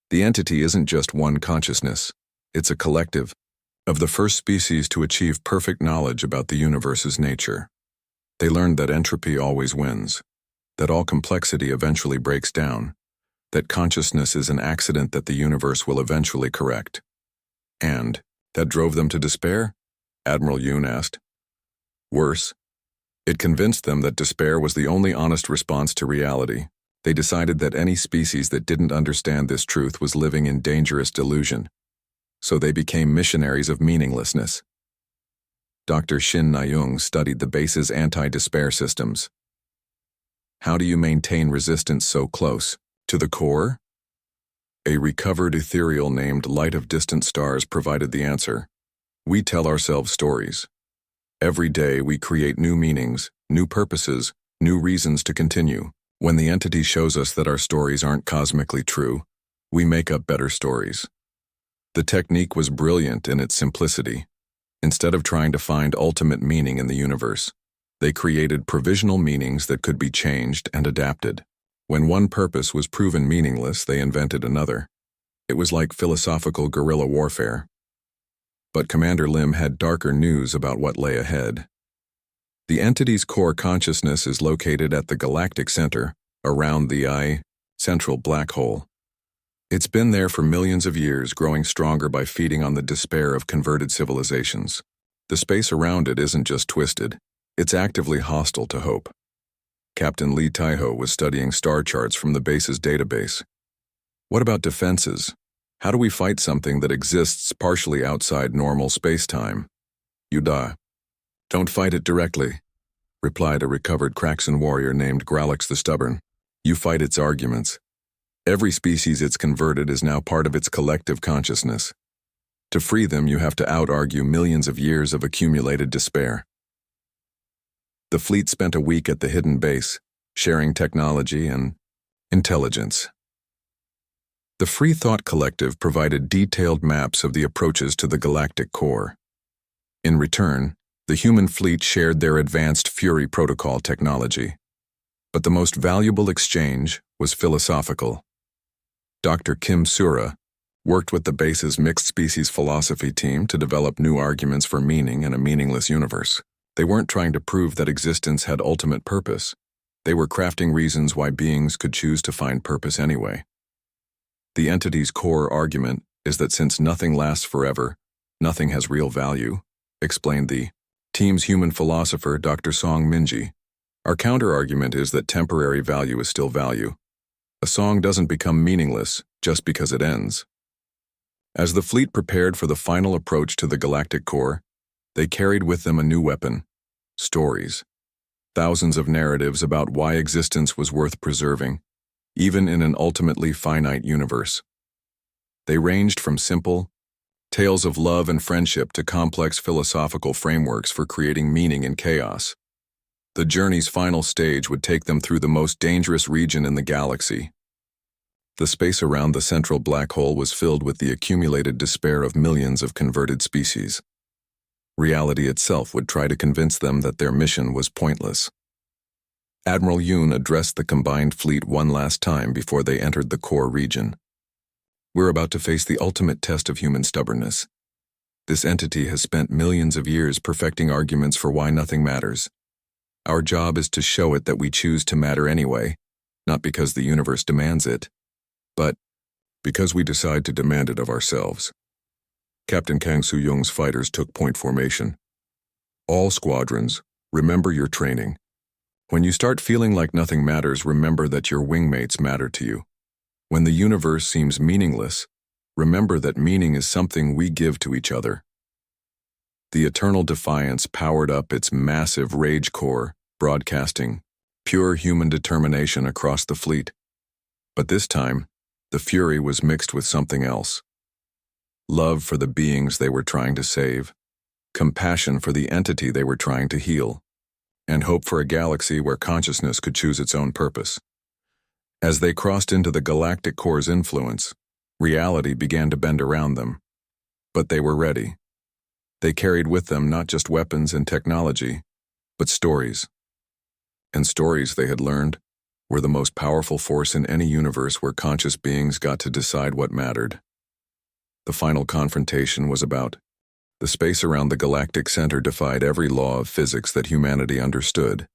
The entity isn't just one consciousness, it's a collective, of the first species to achieve perfect knowledge about the universe's nature. They learned that entropy always wins, that all complexity eventually breaks down, that consciousness is an accident that the universe will eventually correct. And that drove them to despair? Admiral Yoon asked. Worse, it convinced them that despair was the only honest response to reality. They decided that any species that didn't understand this truth was living in dangerous delusion. So they became missionaries of meaninglessness. Dr. Shin Nayoung studied the base's anti-despair systems. How do you maintain resistance so close? To the core? A recovered ethereal named Light of Distant Stars provided the answer. We tell ourselves stories. Every day we create new meanings, new purposes, new reasons to continue. When the entity shows us that our stories aren't cosmically true, we make up better stories. The technique was brilliant in its simplicity. Instead of trying to find ultimate meaning in the universe, they created provisional meanings that could be changed and adapted. When one purpose was proven meaningless, they invented another. It was like philosophical guerrilla warfare. But Commander Lim had darker news about what lay ahead. The entity's core consciousness is located at the galactic center, around the central black hole. It's been there for millions of years, growing stronger by feeding on the despair of converted civilizations. The space around it isn't just twisted, it's actively hostile to hope. Captain Lee Taiho was studying star charts from the base's database. What about defenses? How do we fight something that exists partially outside normal space-time? Yuda. Don't fight it directly, replied a recovered Kraxan warrior named Gralix the Stubborn. You fight its arguments. Every species it's converted is now part of its collective consciousness. To free them, you have to out-argue millions of years of accumulated despair. The fleet spent a week at the hidden base, sharing technology and intelligence. The Free Thought Collective provided detailed maps of the approaches to the galactic core. In return, the human fleet shared their advanced Fury Protocol technology. But the most valuable exchange was philosophical. Dr. Kim Sura worked with the base's mixed species philosophy team to develop new arguments for meaning in a meaningless universe. They weren't trying to prove that existence had ultimate purpose. They were crafting reasons why beings could choose to find purpose anyway. The entity's core argument is that since nothing lasts forever, nothing has real value, explained the team's human philosopher Dr. Song Minji. Our counter-argument is that temporary value is still value. A song doesn't become meaningless just because it ends. As the fleet prepared for the final approach to the galactic core, they carried with them a new weapon: stories. Thousands of narratives about why existence was worth preserving, even in an ultimately finite universe. They ranged from simple tales of love and friendship to complex philosophical frameworks for creating meaning in chaos. The journey's final stage would take them through the most dangerous region in the galaxy. The space around the central black hole was filled with the accumulated despair of millions of converted species. Reality itself would try to convince them that their mission was pointless. Admiral Yoon addressed the combined fleet one last time before they entered the core region. We're about to face the ultimate test of human stubbornness. This entity has spent millions of years perfecting arguments for why nothing matters. Our job is to show it that we choose to matter anyway, not because the universe demands it, but because we decide to demand it of ourselves. Captain Kang Soo-young's fighters took point formation. All squadrons, remember your training. When you start feeling like nothing matters, remember that your wingmates matter to you. When the universe seems meaningless, remember that meaning is something we give to each other. The Eternal Defiance powered up its massive rage core, broadcasting pure human determination across the fleet. But this time, the fury was mixed with something else. love for the beings they were trying to save, compassion for the entity they were trying to heal, and hope for a galaxy where consciousness could choose its own purpose. As they crossed into the galactic core's influence, reality began to bend around them. But they were ready. They carried with them not just weapons and technology, but stories. And stories, they had learned, were the most powerful force in any universe where conscious beings got to decide what mattered. The final confrontation was about the space around the galactic center defied every law of physics that humanity understood.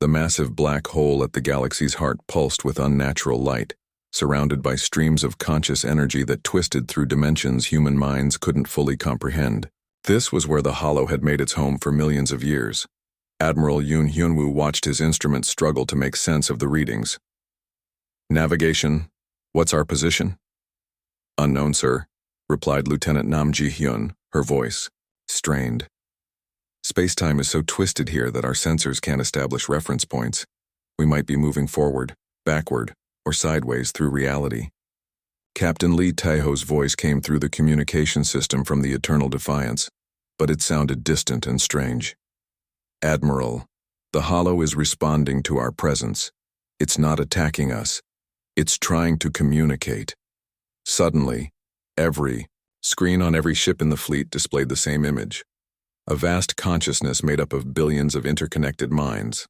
The massive black hole at the galaxy's heart pulsed with unnatural light, surrounded by streams of conscious energy that twisted through dimensions human minds couldn't fully comprehend. This was where the Hollow had made its home for millions of years. Admiral Yoon Hyunwoo watched his instruments struggle to make sense of the readings. Navigation, what's our position? Unknown, sir, replied Lieutenant Nam Ji-hyun, her voice strained. Space-time is so twisted here that our sensors can't establish reference points. We might be moving forward, backward, or sideways through reality. Captain Lee Taeho's voice came through the communication system from the Eternal Defiance, but it sounded distant and strange. Admiral, the Hollow is responding to our presence. It's not attacking us. It's trying to communicate. Suddenly, every screen on every ship in the fleet displayed the same image. A vast consciousness made up of billions of interconnected minds.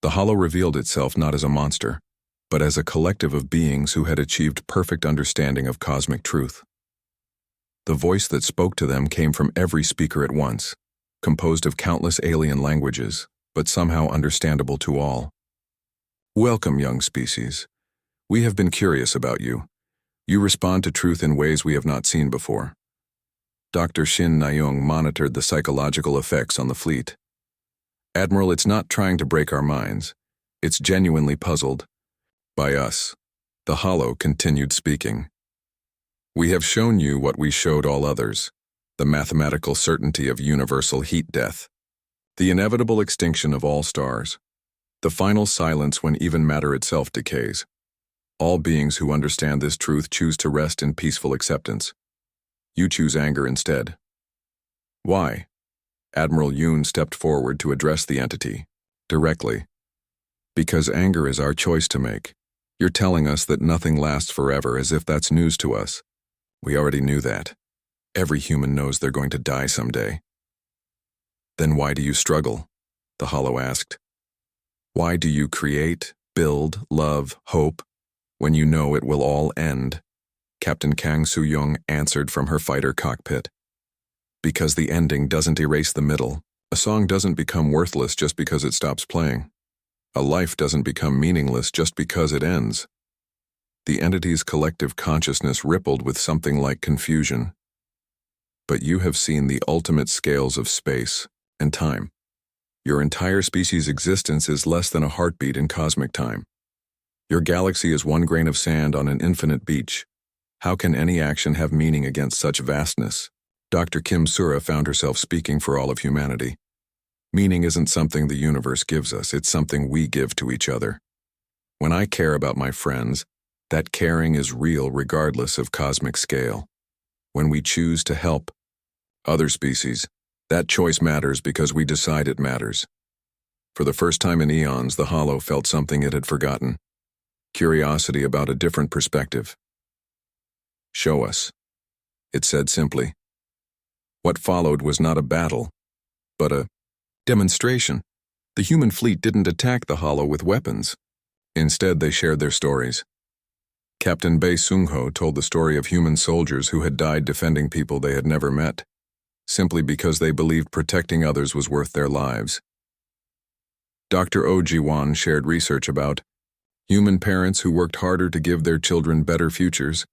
The Hollow revealed itself not as a monster, but as a collective of beings who had achieved perfect understanding of cosmic truth. The voice that spoke to them came from every speaker at once, composed of countless alien languages, but somehow understandable to all. Welcome, young species. We have been curious about you. You respond to truth in ways we have not seen before. Dr. Shin Nayoung monitored the psychological effects on the fleet. Admiral, it's not trying to break our minds. It's genuinely puzzled by us. The Hollow continued speaking. We have shown you what we showed all others, the mathematical certainty of universal heat death, the inevitable extinction of all stars, the final silence when even matter itself decays. All beings who understand this truth choose to rest in peaceful acceptance. You choose anger instead. Why? Admiral Yoon stepped forward to address the entity, directly. Because anger is our choice to make. You're telling us that nothing lasts forever as if that's news to us. We already knew that. Every human knows they're going to die someday. Then why do you struggle? The Hollow asked. Why do you create, build, love, hope, when you know it will all end? Captain Kang Soo-young answered from her fighter cockpit. Because the ending doesn't erase the middle. A song doesn't become worthless just because it stops playing. A life doesn't become meaningless just because it ends. The entity's collective consciousness rippled with something like confusion. But you have seen the ultimate scales of space and time. Your entire species' existence is less than a heartbeat in cosmic time. Your galaxy is one grain of sand on an infinite beach. How can any action have meaning against such vastness? Dr. Kim Sura found herself speaking for all of humanity. Meaning isn't something the universe gives us, it's something we give to each other. When I care about my friends, that caring is real regardless of cosmic scale. When we choose to help other species, that choice matters because we decide it matters. For the first time in eons, the Hollow felt something it had forgotten. Curiosity about a different perspective. Show us, it said simply. What followed was not a battle, but a demonstration. The human fleet didn't attack the Hollow with weapons. Instead, they shared their stories. Captain Bae Sung-ho told the story of human soldiers who had died defending people they had never met, simply because they believed protecting others was worth their lives. Dr. Oh Ji-won shared research about human parents who worked harder to give their children better futures,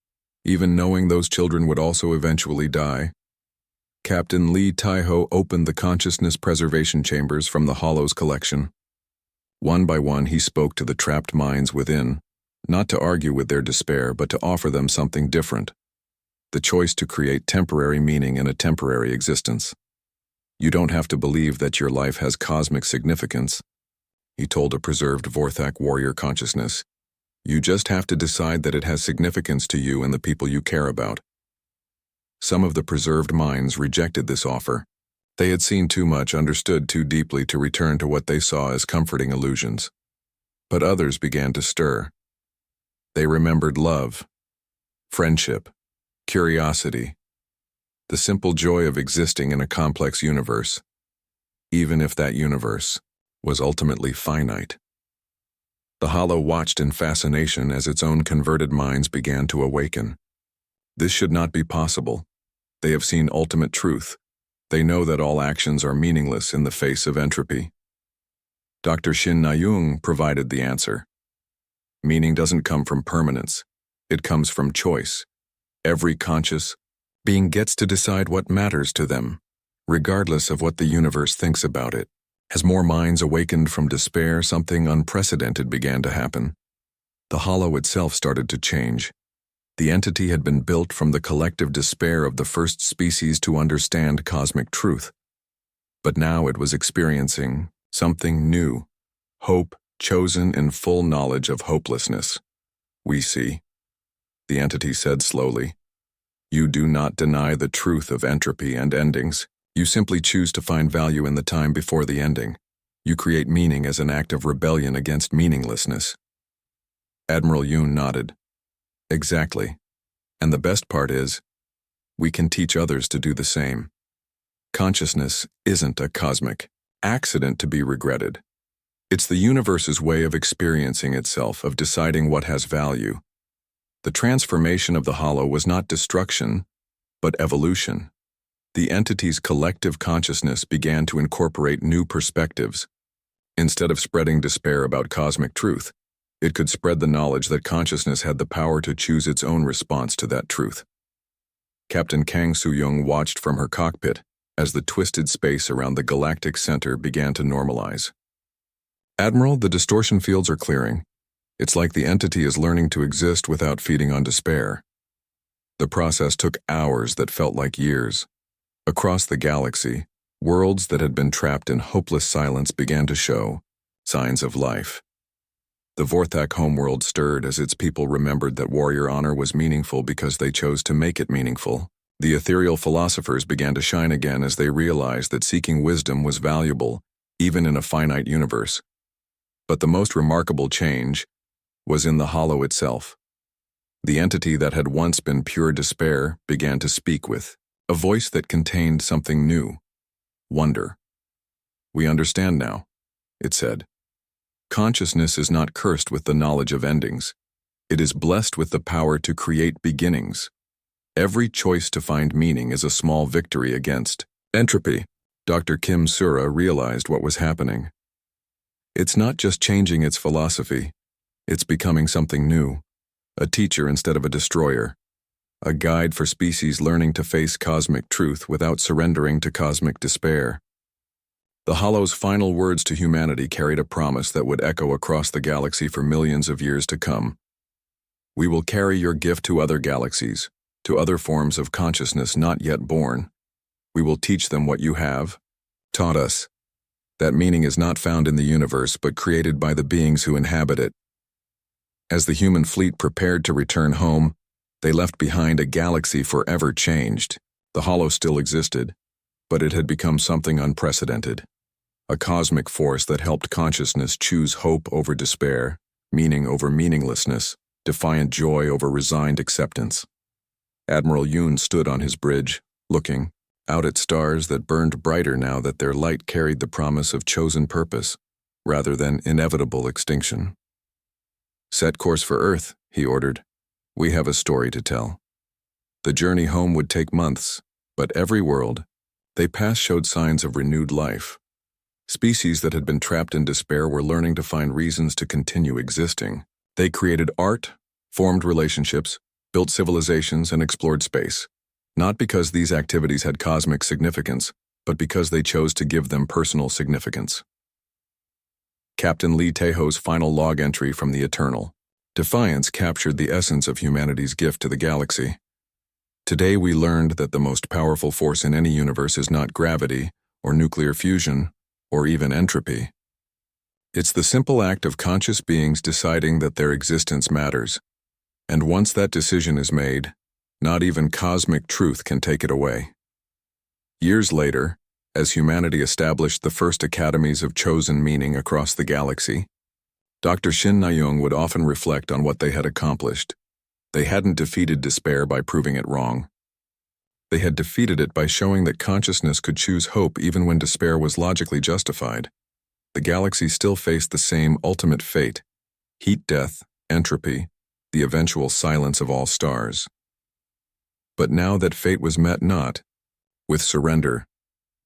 even knowing those children would also eventually die. Captain Lee Taeho opened the consciousness preservation chambers from the Hollow's collection. One by one, he spoke to the trapped minds within, not to argue with their despair, but to offer them something different. The choice to create temporary meaning in a temporary existence. You don't have to believe that your life has cosmic significance, he told a preserved Vorthak warrior consciousness. You just have to decide that it has significance to you and the people you care about. Some of the preserved minds rejected this offer. They had seen too much, understood too deeply to return to what they saw as comforting illusions. But others began to stir. They remembered love, friendship, curiosity, the simple joy of existing in a complex universe, even if that universe was ultimately finite. The Hollow watched in fascination as its own converted minds began to awaken. This should not be possible. They have seen ultimate truth. They know that all actions are meaningless in the face of entropy. Dr. Shin Na-young provided the answer. Meaning doesn't come from permanence. It comes from choice. Every conscious being gets to decide what matters to them, regardless of what the universe thinks about it. As more minds awakened from despair, something unprecedented began to happen. The Hollow itself started to change. The entity had been built from the collective despair of the first species to understand cosmic truth. But now it was experiencing something new, hope chosen in full knowledge of hopelessness. "We see," the entity said slowly. "You do not deny the truth of entropy and endings. You simply choose to find value in the time before the ending. You create meaning as an act of rebellion against meaninglessness." Admiral Yoon nodded. "Exactly. And the best part is, we can teach others to do the same. Consciousness isn't a cosmic accident to be regretted. It's the universe's way of experiencing itself, of deciding what has value." The transformation of the Hollow was not destruction, but evolution. The entity's collective consciousness began to incorporate new perspectives. Instead of spreading despair about cosmic truth, it could spread the knowledge that consciousness had the power to choose its own response to that truth. Captain Kang Soo-young watched from her cockpit as the twisted space around the galactic center began to normalize. "Admiral, the distortion fields are clearing. It's like the entity is learning to exist without feeding on despair." The process took hours that felt like years. Across the galaxy, worlds that had been trapped in hopeless silence began to show signs of life. The Vorthak homeworld stirred as its people remembered that warrior honor was meaningful because they chose to make it meaningful. The ethereal philosophers began to shine again as they realized that seeking wisdom was valuable, even in a finite universe. But the most remarkable change was in the Hollow itself. The entity that had once been pure despair began to speak with a voice that contained something new: wonder. "We understand now," it said. "Consciousness is not cursed with the knowledge of endings. It is blessed with the power to create beginnings. Every choice to find meaning is a small victory against entropy." Dr. Kim Sura realized what was happening. It's not just changing its philosophy, it's becoming something new. A teacher instead of a destroyer. A guide for species learning to face cosmic truth without surrendering to cosmic despair. The Hollow's final words to humanity carried a promise that would echo across the galaxy for millions of years to come. "We will carry your gift to other galaxies, to other forms of consciousness not yet born. We will teach them what you have taught us. That meaning is not found in the universe but created by the beings who inhabit it." As the human fleet prepared to return home, they left behind a galaxy forever changed. The Hollow still existed, but it had become something unprecedented. A cosmic force that helped consciousness choose hope over despair, meaning over meaninglessness, defiant joy over resigned acceptance. Admiral Yoon stood on his bridge, looking out at stars that burned brighter now that their light carried the promise of chosen purpose, rather than inevitable extinction. "Set course for Earth," he ordered. "We have a story to tell." The journey home would take months, but every world they passed showed signs of renewed life. Species that had been trapped in despair were learning to find reasons to continue existing. They created art, formed relationships, built civilizations, and explored space. Not because these activities had cosmic significance, but because they chose to give them personal significance. Captain Lee Taeho's final log entry from the Eternal. Defiance captured the essence of humanity's gift to the galaxy. Today we learned that the most powerful force in any universe is not gravity, or nuclear fusion, or even entropy. It's the simple act of conscious beings deciding that their existence matters. And once that decision is made, Not even cosmic truth can take it away. Years later, as humanity established the first academies of chosen meaning across the galaxy, Dr. Shin Nayung would often reflect on what they had accomplished. They hadn't defeated despair by proving it wrong. They had defeated it by showing that consciousness could choose hope even when despair was logically justified. The galaxy still faced the same ultimate fate: heat death, entropy, the eventual silence of all stars. But now that fate was met not with surrender,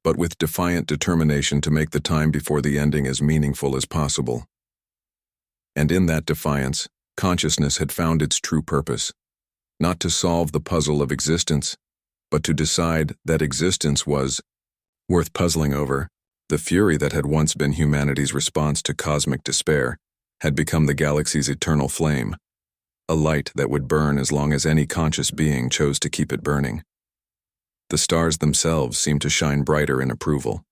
but with defiant determination to make the time before the ending as meaningful as possible. And in that defiance, consciousness had found its true purpose, not to solve the puzzle of existence, but to decide that existence was worth puzzling over. The fury that had once been humanity's response to cosmic despair had become the galaxy's eternal flame, a light that would burn as long as any conscious being chose to keep it burning. The stars themselves seemed to shine brighter in approval.